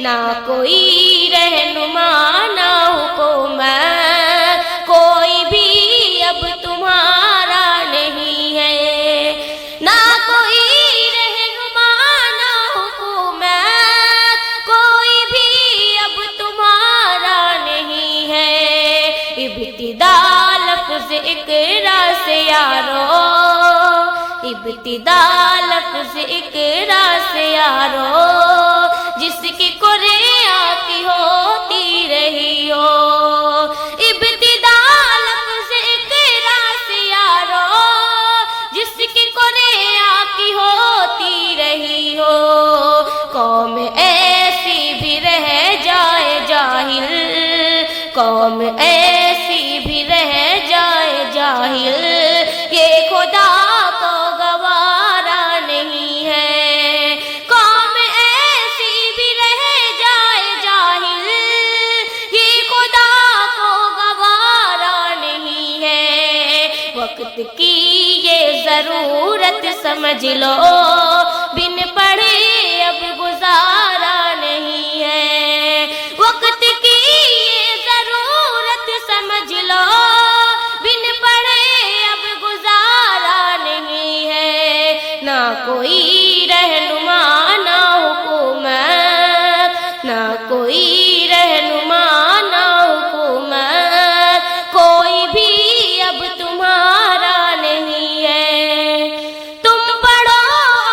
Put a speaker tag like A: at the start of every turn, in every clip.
A: نہ کوئی رہنما نہ حکومت، کوئی بھی اب تمہارا نہیں ہے، نہ کوئی رہنما نہ حکومت، کوئی بھی اب تمہارا نہیں ہے۔ ابتدا لفظ اقرا سے یارو، ابتدا لفظ اقرا سے یارو، جس کی قرآن کی ہوتی رہی ہو۔ ابتدا لفظ اقرا سے یارو، جس کی قرآن کی ہوتی رہی ہو۔ قوم ایسی بھی رہ جائے جاہل، قوم ایسی بھی رہ جائے جاہل، یہ خدا کو گوارا نہیں ہے۔ قوم ایسی بھی رہ جائے جاہل، یہ خدا کو گوارا نہیں ہے۔ وقت کی یہ ضرورت سمجھ لو، بن پڑھے اب گزارا نہیں ہے۔ وقت کی یہ ضرورت سمجھ لو، بن پڑھے اب گزارا نہیں ہے۔ نہ کوئی رہنما نہ حکومت، نہ کوئی رہنما نہ حکومت، کوئی بھی اب تمہارا نہیں ہے۔ تم پڑھو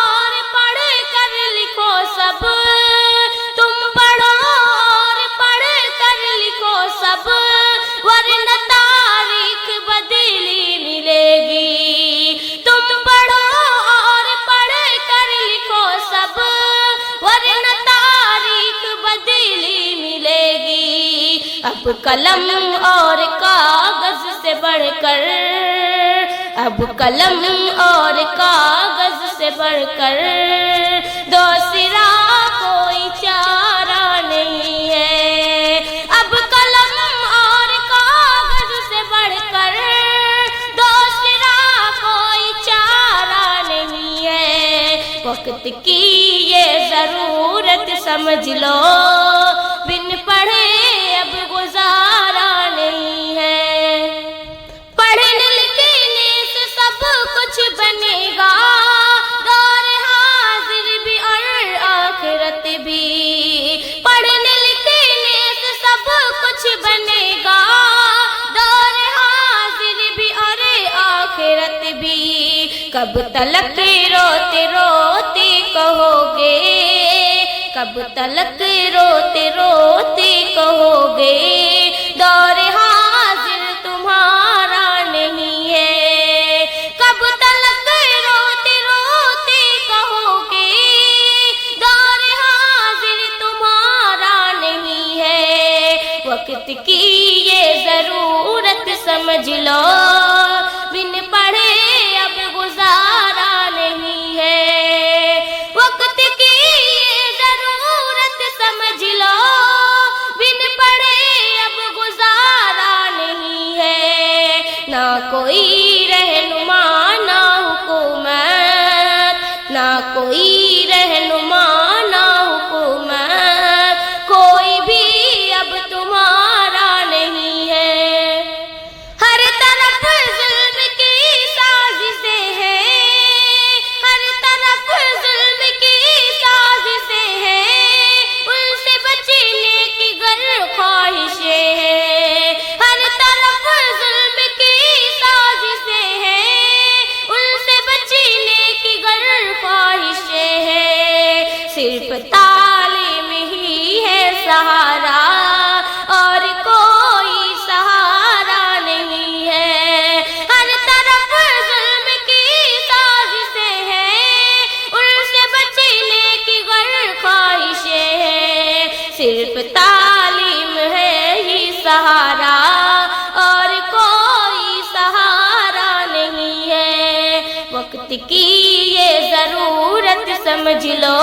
A: اور پڑھ کر لکھو سب، تم پڑھو اور پڑھ کر لکھو سب، ورنہ تاریخ بدلی ملے گی۔ تم پڑھو اور پڑھ کر لکھو سب، ورنہ تاریخ بدلی ملے گی۔ اب قلم اور کاغذ سے بڑھ کر، اب قلم اور کاغذ سے بڑھ کر دوسرا کوئی چارہ نہیں ہے۔ اب قلم اور کاغذ سے بڑھ کر دوسرا کوئی چارہ نہیں ہے۔ وقت کی یہ ضرورت سمجھ لو، بن پڑھے اب گزارا نہیں ہے۔ پڑھنے لکھنے سے سب کچھ بنے گا، دور حاضر بھی اور آخرت بھی۔ پڑھنے لکھنے سے سب کچھ بنے گا، دور حاضر بھی اور آخرت بھی۔ کب تلک روتے روتے کہو گے، کب تلک روتے روتے کہو گے، دور حاضر تمہارا نہیں ہے۔ کب تلک روتے روتے کہو گے، دور حاضر تمہارا نہیں ہے۔ وقت کی یہ ضرورت سمجھ لو، بن پڑھے اب گزارا نہیں ہے۔ وقت کی یہ ضرورت سمجھ لو، بن پڑھے اب گزارا نہیں ہے۔ نہ کوئی رہنما نہ حکومت، نہ کوئی رہنما نہ حکومت، کوئی بھی اب تمہارا نہیں ہے۔ ہر طرف ظلم کی سازشیں ہیں، ہر طرف ظلم کی سازشیں ہیں، ان سے بچنے کی گر خواہشیں ہیں۔ ہر طرف ظلم کی سازشیں ہیں، ان سے بچنے کی گر خواہشیں ہیں۔ صرف تعلیم ہی ہے سہارا، اور کوئی سہارا نہیں ہے۔ ہر طرف ظلم کی سازشیں ہیں، ان سے بچنے کی گر خواہشیں ہیں۔ صرف تعلیم ہے ہی سہارا، اور کوئی سہارا نہیں ہے۔ وقت کی یہ ضرورت سمجھ لو،